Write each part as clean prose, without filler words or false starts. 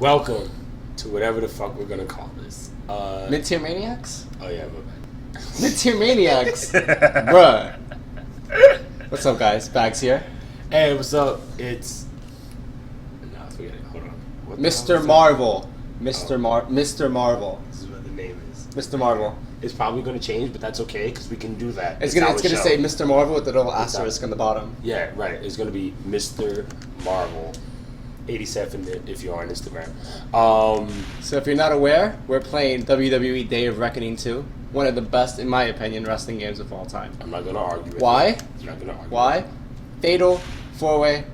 Welcome to whatever the fuck we're gonna call this. Mid-tier Maniacs? Oh yeah, my bad. Mid-tier Maniacs? Bruh. What's up, guys? Bagz here. Hey, what's up? It's... No, forget it. Hold on. What the hell Mr. is Marvel. it? Mr. Marvel. This is what the name is. Mr. Marvel. It's probably gonna change, but that's okay, because we can do that. It's gonna say Mr. Marvel with the little It's asterisk our- on the bottom. Yeah, right. It's gonna be Mr. Marvel. 87 if you're on Instagram. So if you're not aware, we're playing WWE Day of Reckoning 2. One of the best, in my opinion, wrestling games of all time. I'm not gonna argue with Why? you. I'm not gonna argue. Why? Fatal, 4-way,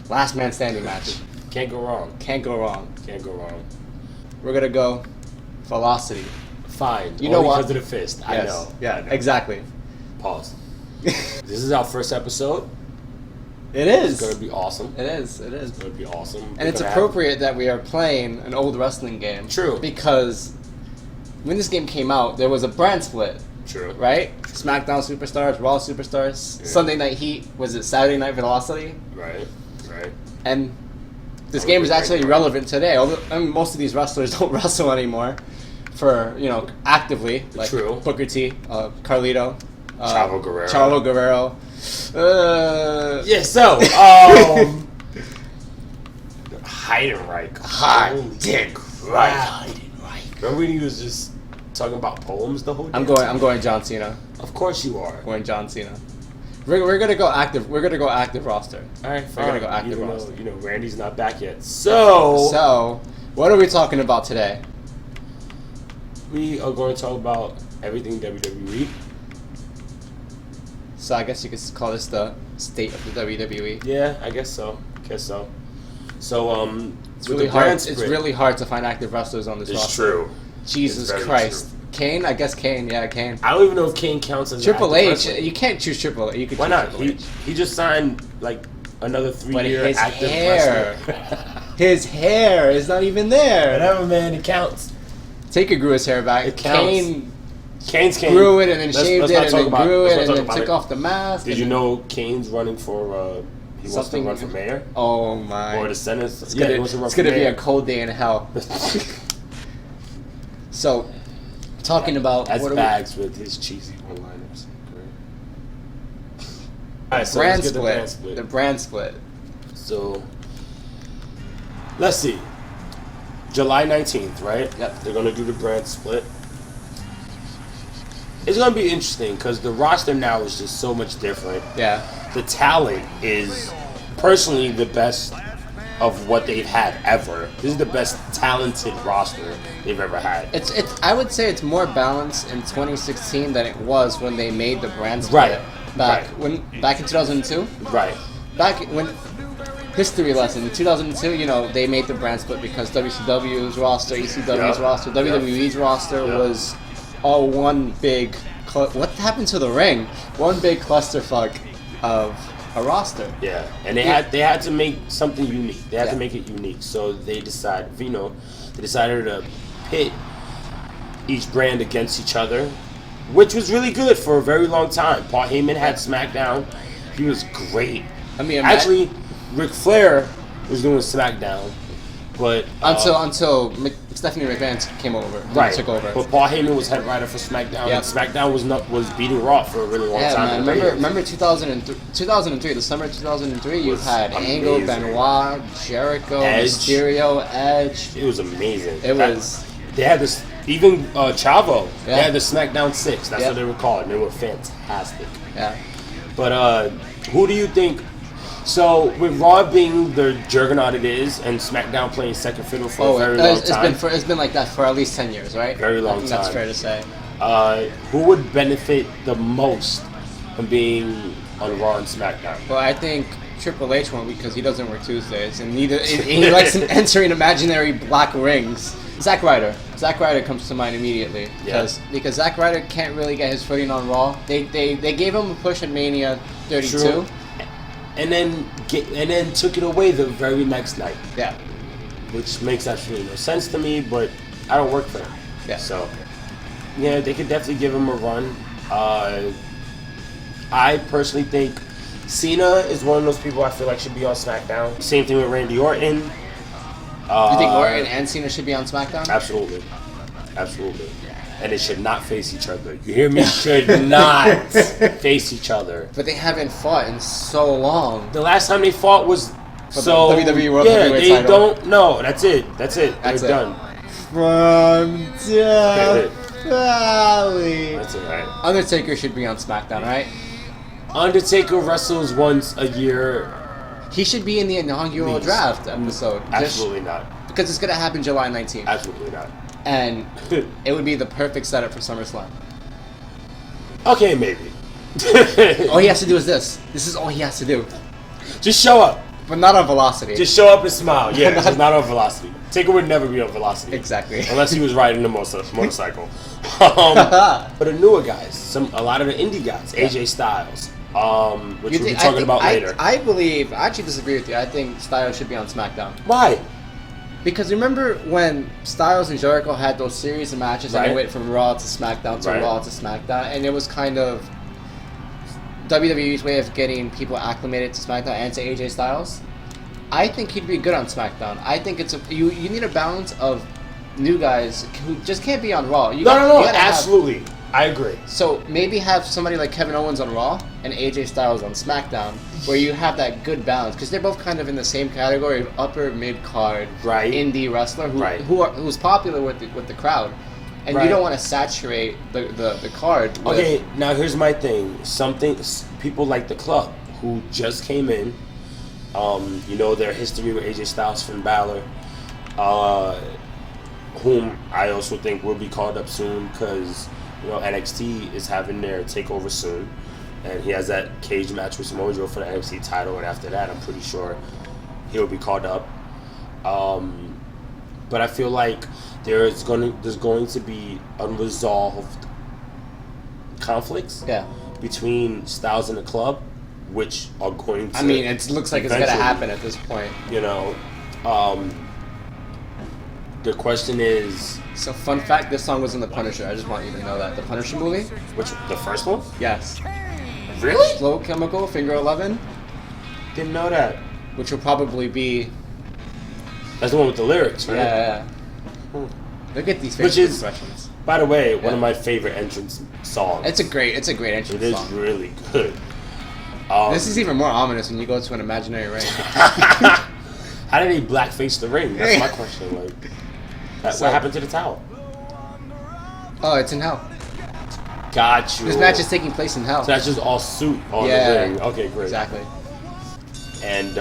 last man standing match. Can't go wrong. Can't go wrong. Can't go wrong. We're gonna go Velocity. Fine. You know Only what? because of the fist. I know. Yeah, I know. exactly. Pause. This is our first episode. It is. It's gonna be awesome. It is. It is. It's gonna be awesome. And it's appropriate that we are playing an old wrestling game. True. Because when this game came out, there was a brand split, True. right? SmackDown Superstars, Raw Superstars, Yeah. Sunday Night Heat, was it Saturday Night Velocity? Right. Right. And this That game would is be actually great. relevant today. Although most of these wrestlers don't wrestle anymore for, actively. Like True. Booker T, Carlito, Chavo Guerrero. Chavo Guerrero. Yeah. So, Heidenreich. Heidenreich. Right. Remember when he was just talking about poems the whole day? I'm going John Cena. Of course you are. Going John Cena. We're gonna go active. We're gonna go active roster. All right. We're gonna go active Even roster. though, Randy's not back yet. So What are we talking about today? we are going to talk about everything WWE. So I guess you could call this the state of the WWE. Yeah, I guess so. So It's with really the hard. brand It's split- really hard to find active wrestlers on this It's roster. true. Jesus It's very Christ. Kane? I guess Kane. Yeah, Kane. I don't even know if Kane counts as an Triple active H. wrestler. You can't choose Triple H. You could Why choose not? Triple H. He just signed like another But 3-year his active hair. wrestler. His hair is not even there. Whatever, man. It counts. Taker grew his hair back. It counts. Kane Kane. grew it and then Let's shaved not it and talk then about- grew let's it not and talk then about took it. off the mask. Did and you know Kane's running for? He wants to run for mayor Oh my! or the Senate. It's He wants to run it's for gonna be mayor. a cold day in hell. So, talking about That's what are Bagz with his cheesy one-liners. All right, so brand let's get split. the brand split. The brand split. So, let's see. July 19th, right? Yep. They're gonna do the brand split. It's gonna be interesting because the roster now is just so much different. Yeah. The talent is personally the best of what they've had ever. This is the best talented roster they've ever had. It's. I would say it's more balanced in 2016 than it was when they made the brand split. Right. Back in 2002. Right. Back when. History lesson. In 2002, they made the brand split because WCW's roster, ECW's Yeah. roster, WWE's roster Yeah. was all one big. What happened to the ring? One big clusterfuck of a roster. Yeah, and they had to make something unique. They had to Yeah. make it unique. So they decided, they decided to pit each brand against each other, which was really good for a very long time. Paul Heyman had SmackDown. He was great. I mean, Actually, Ric Flair was doing SmackDown, but until Stephanie McMahon came over, right, took over. But Paul Heyman was head writer for SmackDown. Yep. And SmackDown was beating Raw for a really long Yeah, time. man. Remember 2003, the summer of 2003. You Was had Angle, amazing. Benoit, Jericho, Edge. Mysterio, Edge. It was amazing. It was. They had this, even Chavo. Yeah. They had the SmackDown 6. That's Yep. what they were called. And they were fantastic. Yeah. But who do you think? So with Raw being the juggernaut it is, and SmackDown playing second fiddle for a very long time, it's been like that for at least 10 years, right? Very long I think That's time. fair to say. who would benefit the most from being on Raw and SmackDown? Well, I think Triple H won't because he doesn't work Tuesdays, and he likes entering imaginary black rings. Zack Ryder. Zack Ryder comes to mind immediately because Zack Ryder can't really get his footing on Raw. They gave him a push at Mania 32. True. And then took it away the very next night. Yeah. Which makes absolutely no sense to me, but I don't work for them. Yeah. So, yeah, they could definitely give him a run. I personally think Cena is one of those people I feel like should be on SmackDown. Same thing with Randy Orton. You think Orton and Cena should be on SmackDown? Absolutely. Absolutely. And they should not face each other. You hear me? Should not face each other. But they haven't fought in so long. The last time they fought was For the WWE World Heavyweight they title. don't. No, that's it. They're done. From Death Valley. That's it, right? Undertaker should be on SmackDown, right? Undertaker wrestles once a year. He should be in the inaugural Please. draft episode. Absolutely not. Because it's going to happen July 19th. Absolutely not. And it would be the perfect setup for SummerSlam. Okay, maybe. All he has to do is this. This is all he has to do. Just show up. But not on Velocity. Just show up and smile. Yeah, just not on Velocity. Taker would never be on Velocity. Exactly. Unless he was riding a motorcycle. But the newer guys, a lot of the indie guys, AJ Styles, which we'll be talking about later. I actually disagree with you. I think Styles should be on SmackDown. Why? Because remember when Styles and Jericho had those series of matches and they went from Raw to SmackDown to Raw to SmackDown, and it was kind of WWE's way of getting people acclimated to SmackDown and to AJ Styles. I think he'd be good on SmackDown. I think you need a balance of new guys who just can't be on Raw. No, absolutely. I agree. So maybe have somebody like Kevin Owens on Raw and AJ Styles on SmackDown, where you have that good balance, because they're both kind of in the same category of upper mid card indie wrestler who's popular with the crowd, and you don't want to saturate the card. Okay, now here's my thing. People like the Club who just came in. Their history with AJ Styles, Finn Balor, whom I also think will be called up soon because NXT is having their takeover soon, and he has that cage match with Samoa Joe for the NXT title, and after that, I'm pretty sure he'll be called up. But I feel like there's going to be unresolved conflicts between Styles and the Club, which are going to. I mean, it looks like it's going to happen at this point. The question is. So, fun fact: this song was in The Punisher. I just want you to know that the Punisher movie. Which the first one? Yes. Really? Slow Chemical, Finger 11. Didn't know that. Which will probably be. That's the one with the lyrics, right? Yeah. Look at these facial expressions. By the way, one of my favorite entrance songs. It's a great entrance song. It is really good. This is even more ominous when you go to an imaginary ring. How did they blackface the ring? That's my question. What happened to the towel? Oh, it's in hell. Got you. This match is taking place in hell. So that's just all suit on the ring. Okay, great. Exactly. And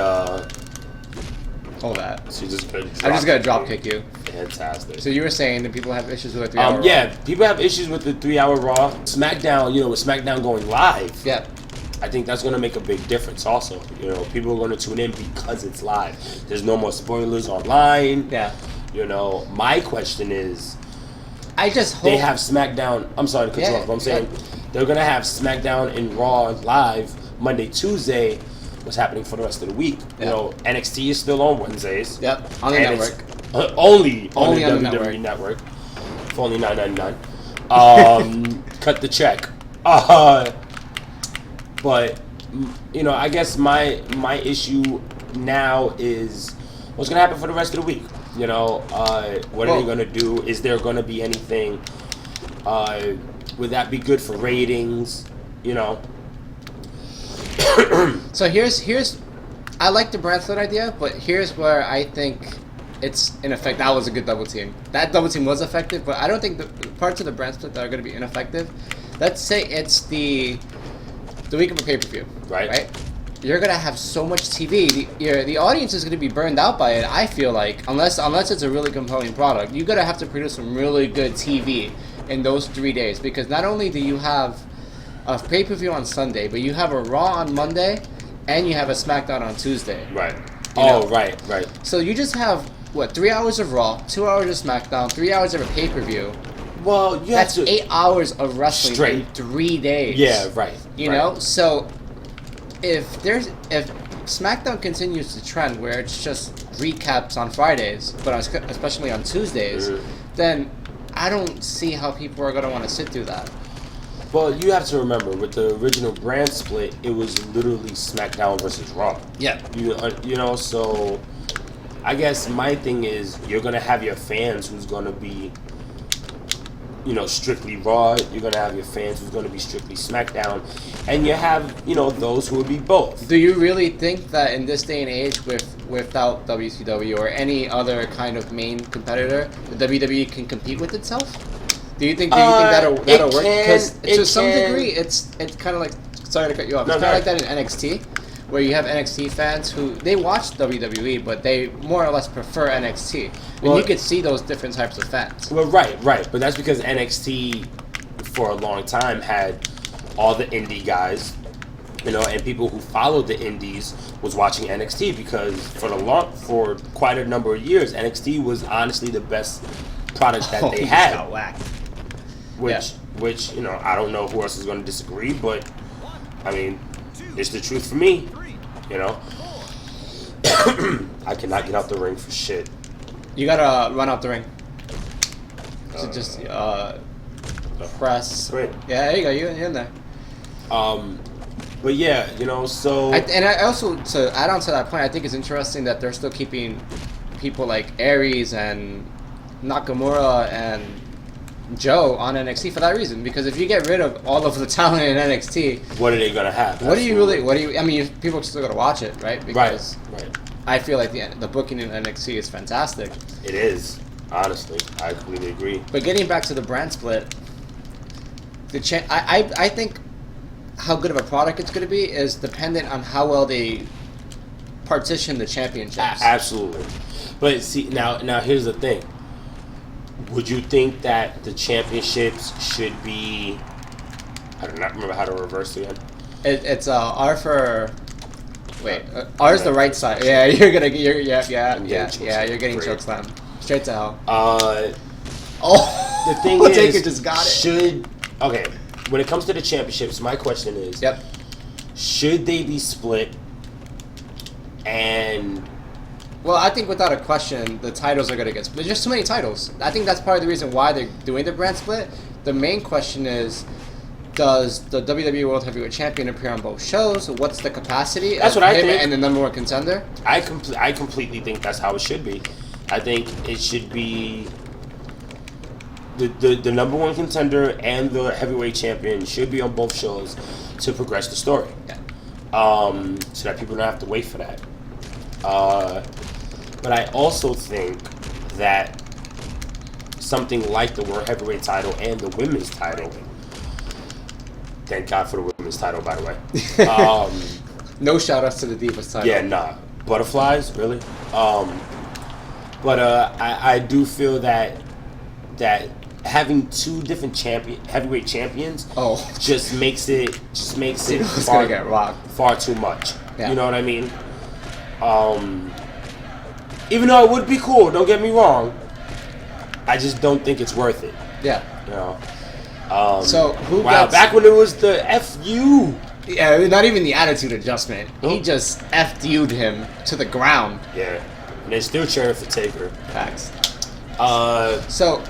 hold that. So I'm just gonna drop kick you. Fantastic. So you were saying that people have issues with a 3-hour Raw? Yeah, people have issues with the 3-hour Raw. SmackDown, with SmackDown going live. Yeah. I think that's going to make a big difference also. People are going to tune in because it's live. There's no more spoilers online. Yeah. My question is, I just hope they have SmackDown. I'm sorry to cut you off, but I'm saying they're going to have SmackDown and Raw live Monday, Tuesday. What's happening for the rest of the week? NXT is still on Wednesdays. Yep, on the network. Only on the WWE network. For only $9.99. Cut the check. But I guess my issue now is what's gonna happen for the rest of the week. What are they gonna do? Is there gonna be anything? Would that be good for ratings? So here's I like the brand split idea, but here's where I think it's ineffective. That was a good double team. That double team was effective, but I don't think the parts of the brand split that are going to be ineffective. Let's say it's the week of a pay-per-view, right? You're gonna have so much TV. The audience is gonna be burned out by it. I feel like unless it's a really compelling product, you're gonna have to produce some really good TV in those 3 days, because not only do you have a pay-per-view on Sunday, but you have a Raw on Monday, and you have a SmackDown on Tuesday. Right. Right. So you just have 3 hours of Raw, 2 hours of SmackDown, 3 hours of a pay-per-view. Well, that's 8 hours of wrestling straight in 3 days. Yeah, right. You know, so if SmackDown continues to trend where it's just recaps on Fridays, but especially on Tuesdays, then I don't see how people are going to want to sit through that. Well, you have to remember, with the original brand split, it was literally SmackDown versus Raw. Yeah. So I guess my thing is you're gonna have your fans who's gonna be, strictly Raw. You're gonna have your fans who's gonna be strictly SmackDown, and you have those who would be both. Do you really think that in this day and age, without WCW or any other kind of main competitor, the WWE can compete with itself? Do you think that'll work? Because to some degree, it's kind of like, sorry to cut you off. It's kind of like that in NXT, where you have NXT fans who they watch WWE, but they more or less prefer NXT. And you could see those different types of fans. Well, right. But that's because NXT for a long time had all the indie guys, and people who followed the indies was watching NXT because for quite a number of years, NXT was honestly the best product that they had. Got whacked. Which I don't know who else is going to disagree, but I mean, it's the truth for me. I cannot get out the ring for shit. You gotta run out the ring. So just press. Great. Yeah, there you go. You're in there. But yeah, so. I also, to add on to that point, I think it's interesting that they're still keeping people like Aries and Nakamura and Joe on NXT for that reason. Because if you get rid of all of the talent in NXT, what are they gonna have? I mean, people are still gonna watch it, right? Because right. I feel like the booking in NXT is fantastic. It is, honestly. I completely agree. But getting back to the brand split, I think how good of a product it's going to be is dependent on how well they partition the championships. Absolutely. But see, now here's the thing. Would you think that the championships should be... I do not remember how to reverse it again. It's R for... Wait, R's the right side. Yeah, you're getting chokeslammed. Straight to hell. The thing is, Taker just got it. When it comes to the championships, my question is, should they be split? And well, I think without a question, the titles are going to get split. There's just too many titles. I think that's part of the reason why they're doing the brand split. The main question is, does the WWE World Heavyweight Champion appear on both shows? What's the capacity? That's what I think. And the number one contender? I completely think that's how it should be. I think it should be the number one contender and the heavyweight champion should be on both shows to progress the story. Yeah. So that people don't have to wait for that. But I also think that something like the World Heavyweight title and the Women's title, thank God for the Women's title, by the way. No shout-outs to the Divas title. Yeah, nah. Butterflies, really? But I do feel that having two different heavyweight champions just makes it gonna get rocked. Far too much. Yeah. You know what I mean? Even though it would be cool, don't get me wrong, I just don't think it's worth it. Yeah. So who gets... Back when it was the FU. Yeah, not even the attitude adjustment. He just FU'd him to the ground. Yeah. And they're still cheering for Taker. Facts. So,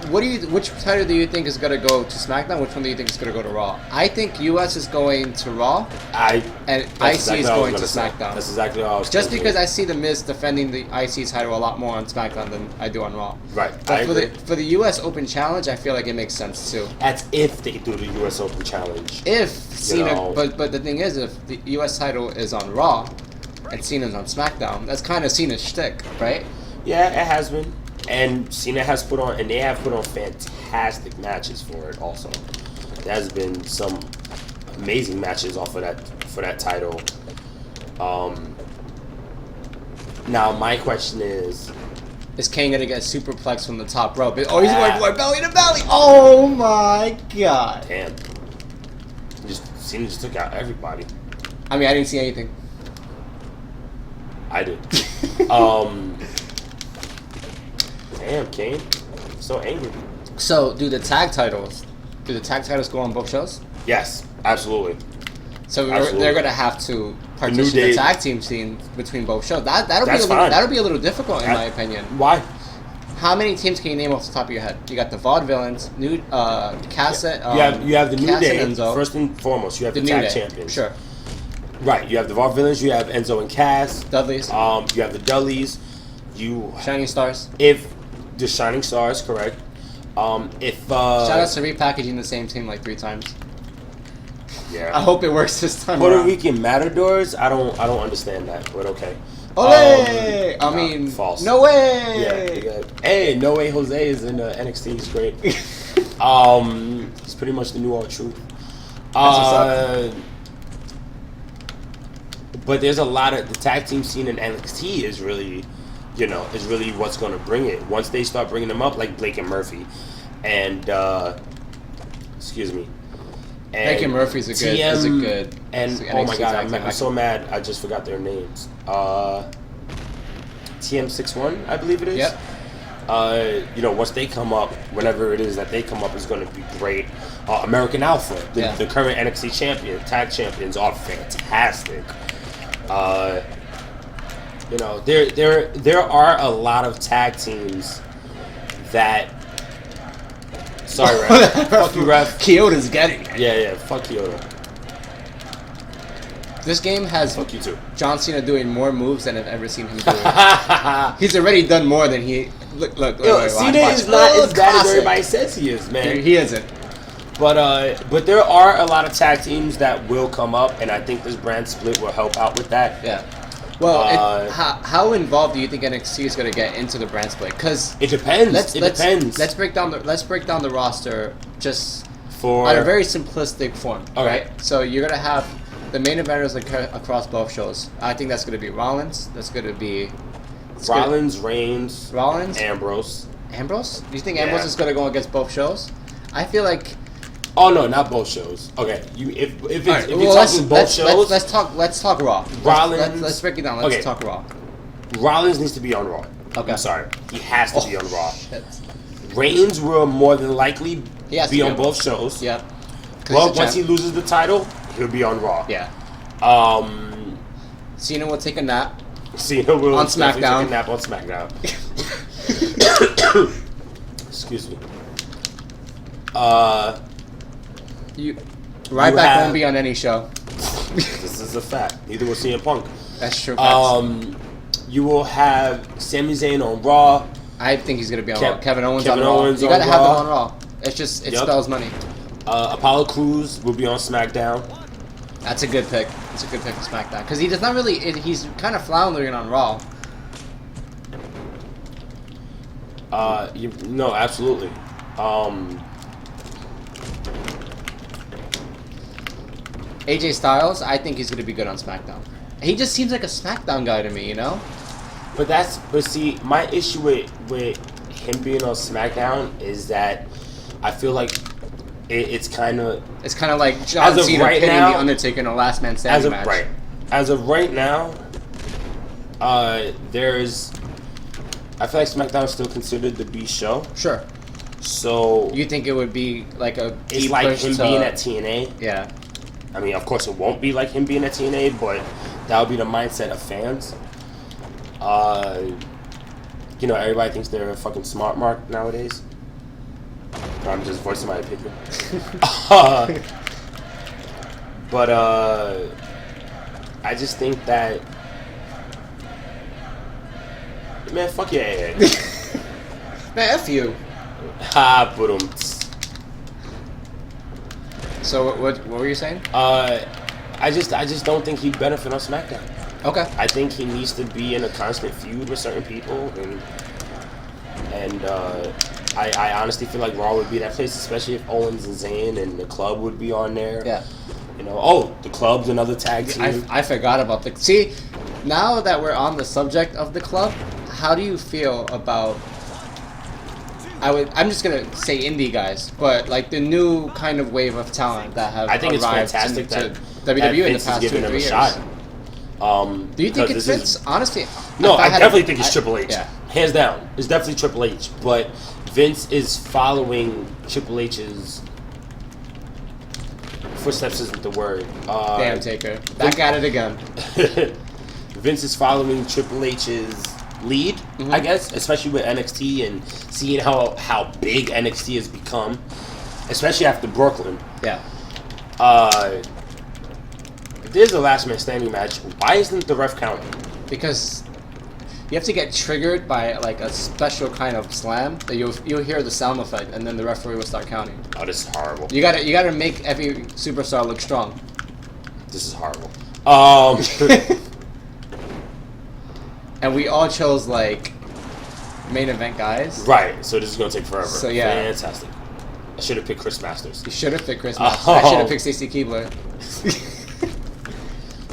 which title do you think is going to go to SmackDown? Which one do you think is going to go to Raw? I think US is going to Raw, and IC is going to SmackDown. That's exactly what I was Just thinking. Because I see The Miz defending the IC title a lot more on SmackDown than I do on Raw. Right. But for the US Open Challenge, I feel like it makes sense too. That's if they do the US Open Challenge. If Cena, but the thing is, if the US title is on Raw and Cena's on SmackDown, that's kind of Cena's shtick, right? Yeah, it has been. And Cena has put on, and they have put on fantastic matches for it also. There has been some amazing matches off of that for that title. Now my question is Kane gonna get superplexed from the top rope? Oh, he's going for belly to belly. Oh my god! Damn. Cena just took out everybody. I mean, I didn't see anything. I did. Damn, Kane. I'm so angry. So, do the tag titles go on both shows? Yes, absolutely. So they're gonna have to partition the tag team scene between both shows. That'll be a little difficult in my opinion. Why? How many teams can you name off the top of your head? You got the Vaudevillains, Cassett. You have the New Day. Enzo. First and foremost, you have the tag champions. Sure. Right. You have the Vaudevillains. You have Enzo and Cass. Dudleys. You have the Dudleys. you Shining Stars. if the Shining Stars, correct. If Shout out to repackaging the same team like 3 times. yeah, I hope it works this time Puerto around. Rican Matadors. I don't understand that, but okay. Ole! Nah, I mean, false. no way! Yeah. Hey, No Way Jose is in NXT. He's great. He's pretty much the new R-Truth. But there's a lot of the tag team scene in NXT is really, is really what's going to bring it. Once they start bringing them up, like Blake and Murphy, and excuse me, and Blake and Murphy's a good. And oh my god, I'm so mad. I just forgot their names. TM61, I believe it is. Yep. Once they come up, whenever it is that they come up, is going to be great. American Alpha, the current NXT tag champions, are fantastic. There are a lot of tag teams that. Sorry, ref. Fuck you, ref. Kyoto's getting it. Yeah. Fuck Kyoto. This game has Fuck you too. John Cena doing more moves than I've ever seen him do. He's already done more than he. Look. Cena is not as bad as everybody says he is, man. He isn't. But there are a lot of tag teams that will come up, and I think this brand split will help out with that. Yeah. Well, how involved do you think NXT is going to get into the brand split? Because it depends. Depends. Let's break down the roster just for on a very simplistic form. Okay. Right. So you're going to have the main eventers across both shows. I think that's going to be Rollins. That's going to be Reigns, Ambrose. Ambrose? Do you think Ambrose is going to go against both shows? I feel like. Oh no, not both shows. Okay, if Right, you're talking both shows, let's talk Raw. Rollins. Let's break it down. Let's talk Raw. Rollins needs to be on Raw. Okay. I'm sorry, he has to be on Raw. Shit. Reigns will more than likely be on both shows. Yeah. Well, once he loses the title, he'll be on Raw. Yeah. Cena will take a nap. Cena will on SmackDown. take a nap on SmackDown. Excuse me. Ryback won't be on any show. This is a fact. Neither will CM Punk. That's true. You will have Sami Zayn on Raw. I think he's gonna be on Raw. Kevin Owens on Raw. You gotta have them on Raw. It's just spells money. Apollo Crews will be on SmackDown. That's a good pick. It's a good pick for SmackDown because he does not really. He's kind of floundering on Raw. No, absolutely. AJ Styles, I think he's gonna be good on SmackDown. He just seems like a SmackDown guy to me, you know. But see, my issue with him being on SmackDown is that I feel like it's kind of like John Cena pitting The Undertaker in a Last Man Standing match. Right. As of right now, I feel like SmackDown is still considered the B show. Sure. So you think it would be like a it's like him being at TNA? Yeah. I mean, of course, it won't be like him being at TNA, but that would be the mindset of fans. Everybody thinks they're a fucking smart mark nowadays. I'm just voicing my opinion. But I just think that, man, fuck your head. Man, F you. Ha, but So what were you saying? I just don't think he'd benefit on SmackDown. Okay. I think he needs to be in a constant feud with certain people, and I honestly feel like Raw would be that place, especially if Owens and Zayn and the Club would be on there. Yeah. The Club's another tag team. I forgot about the. See, now that we're on the subject of the Club, how do you feel about? I'm just gonna say indie guys, but like the new kind of wave of talent that have I think it's arrived fantastic to that WWE in the Vince past is 2 or giving 3 him a years. shot. Do you think it's Vince? Honestly, no. I definitely think it's Triple H. Yeah. Hands down, it's definitely Triple H. But Vince is following Triple H's footsteps. Isn't the word? Damn, Taker. Back at it again. Vince is following Triple H's lead, I guess, especially with NXT and seeing how big NXT has become, especially after Brooklyn. Yeah. If there's a last man standing match, why isn't the ref counting? Because You have to get triggered by like a special kind of slam that you'll hear the sound effect, and then the referee will start counting. Oh, this is horrible. You gotta make every superstar look strong. This is horrible. And we all chose like main event guys. Right. So this is gonna take forever. So yeah. Fantastic. I should have picked Chris Masters. You should have picked Chris Masters. I should have picked Stacy Keibler.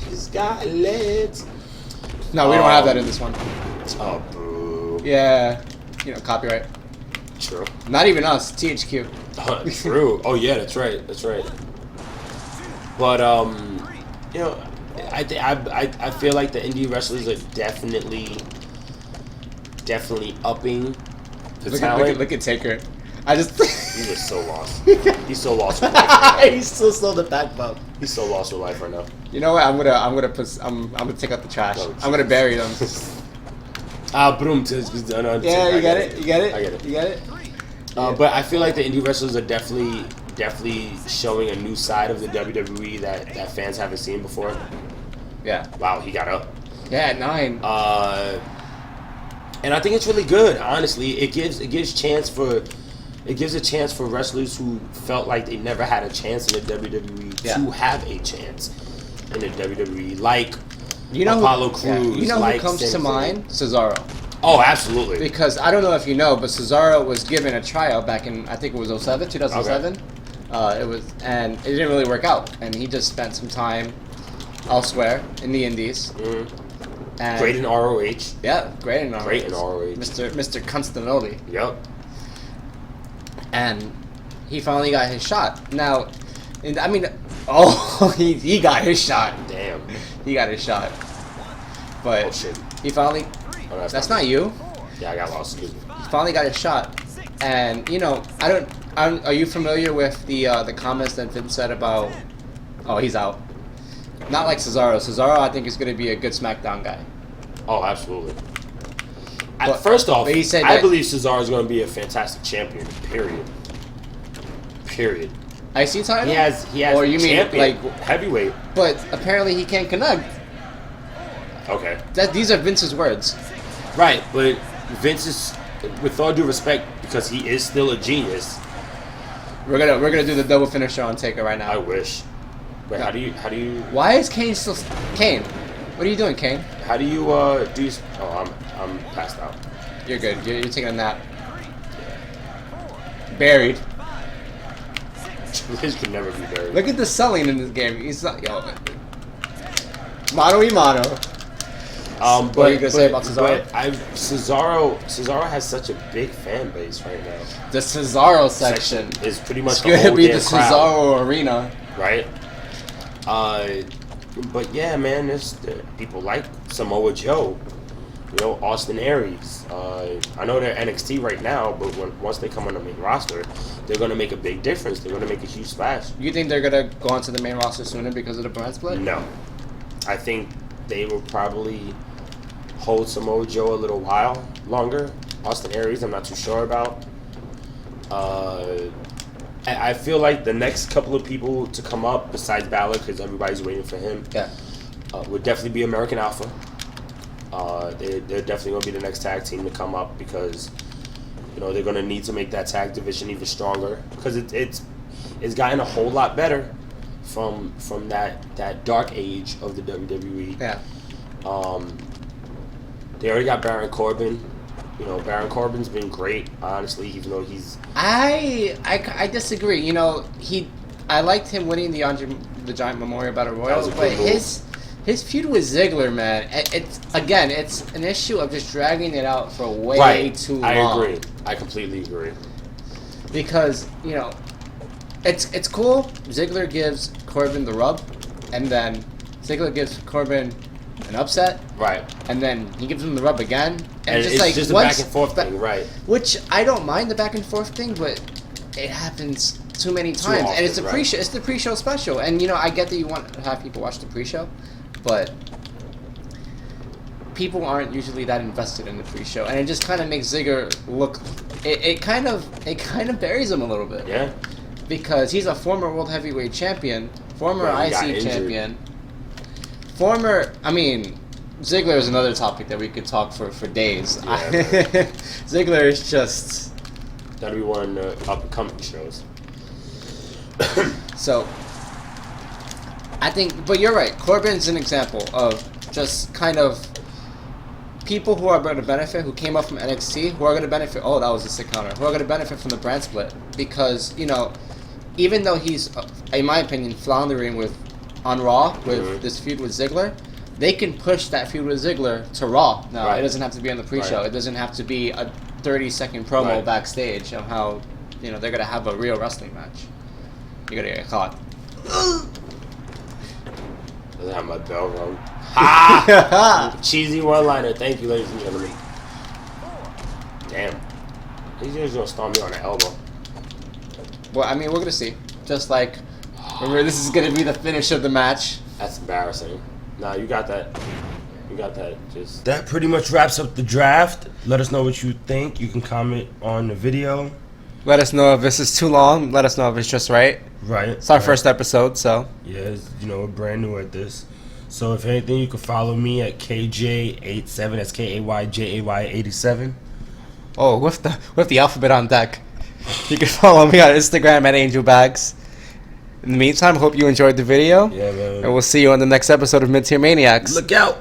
She's got legs. No, we don't have that in this one. Oh, boo. Yeah. Copyright. True. Not even us. THQ. True. Oh yeah, that's right. That's right. But I feel like the indie wrestlers are definitely upping the talent. Look at Taker. I just. He was so lost. He's so lost with life right now. He's still the back bump. He's so lost with life right now. You know what? I'm gonna take out the trash. Oh, I'm gonna bury them. Boom. Yeah, you get it. You get it. I get it. You get it. But I feel like the indie wrestlers are definitely showing a new side of the WWE that fans haven't seen before. Yeah. Wow, he got up. Yeah, at 9. And I think it's really good. Honestly, it gives a chance for wrestlers who felt like they never had a chance in the WWE to have a chance in the WWE, like Apollo Crews. You know like who comes to mind? Cesaro. Oh, absolutely. Because I don't know if you know, but Cesaro was given a tryout back in, I think it was 2007. Okay. And it didn't really work out, and he just spent some time elsewhere in the Indies. Mm-hmm. And great in ROH. Yeah, great in ROH. Great in ROH. Mr. Constantinople. Yep. And he finally got his shot. Now, he got his shot. Damn. He got his shot. But oh shit. He finally. Oh, that's not you. Yeah, I got lost. Excuse me. He finally got his shot, and are you familiar with the comments that Vince said about? Oh, he's out. Not like Cesaro. Cesaro, I think, is going to be a good SmackDown guy. Oh, absolutely. First off, he said I believe Cesaro is going to be a fantastic champion. Period. IC title? He has. Or you mean like heavyweight? But apparently he can't connect. Okay. These are Vince's words. Right, but Vince is, with all due respect, because he is still a genius. We're gonna do the double finisher on Taker right now. I wish. But how do you? Why is Kane still? Kane, what are you doing, Kane? How do you do? Oh, I'm passed out. You're good. You're taking a nap. Buried. This could never be buried. Look at the selling in this game. He's not mano y mano. What are you gonna say about Cesaro? Cesaro has such a big fan base right now. The Cesaro section is pretty much going to be the Cesaro arena, right? But yeah, man, there's people like Samoa Joe, Austin Aries. I know they're NXT right now, but once they come on the main roster, they're going to make a big difference. They're going to make a huge splash. You think they're going to go onto the main roster sooner because of the brand split? No. I think they will probably hold Samoa Joe a little while longer. Austin Aries, I'm not too sure about. I feel like the next couple of people to come up, besides Balor, because everybody's waiting for him, would definitely be American Alpha. They're definitely going to be the next tag team to come up because they're going to need to make that tag division even stronger because it's gotten a whole lot better from that dark age of the WWE. Yeah. They already got Baron Corbin. Baron Corbin's been great, honestly, even though he's... I disagree. I liked him winning the Giant Memorial Battle Royal, but his feud with Ziggler, man, it's an issue of just dragging it out for way too long. I agree. I completely agree. Because, it's cool. Ziggler gives Corbin the rub, and then Ziggler gives Corbin an upset. Right. And then he gives him the rub again. And it's just a back and forth thing, right. Which I don't mind the back and forth thing, but it happens too many times. Often, and it's it's the pre-show special. And I get that you want to have people watch the pre-show, but people aren't usually that invested in the pre-show. And it just kind of makes Ziggler look it kind of buries him a little bit. Yeah. Because he's a former World Heavyweight Champion, former IC champion. Ziggler is another topic that we could talk for days. Yeah, Ziggler is just... That'll be one of the up-and-coming shows. So, I think... But you're right. Corbin's an example of just kind of people who are going to benefit, who came up from NXT, who are going to benefit... Oh, that was a sick counter. Who are going to benefit from the brand split. Because, you know, even though he's, in my opinion, floundering on Raw with this feud with Ziggler, they can push that feud with Ziggler to Raw. No, It doesn't have to be on the pre-show. It doesn't have to be a 30-second promo backstage of how, you know, they're going to have a real wrestling match. You're going to get caught. Doesn't have my bell rung. Ha! Cheesy one-liner. Thank you, ladies and gentlemen. Damn. He's just going to stomp me on the elbow. Well, I mean, we're going to see. Just like, remember, this is going to be the finish of the match. That's embarrassing. Nah, you got that. You got that. Just that pretty much wraps up the draft. Let us know what you think. You can comment on the video. Let us know if this is too long. Let us know if it's just right. Right. It's our first episode, so. Yeah, you know, we're brand new at this. So if anything, you can follow me at KJ87. That's KAYJAY87. Oh, with the alphabet on deck. You can follow me on Instagram at AngelBagz. In the meantime, hope you enjoyed the video. Yeah, man. And we'll see you on the next episode of Mid-Tier Maniacs. Look out.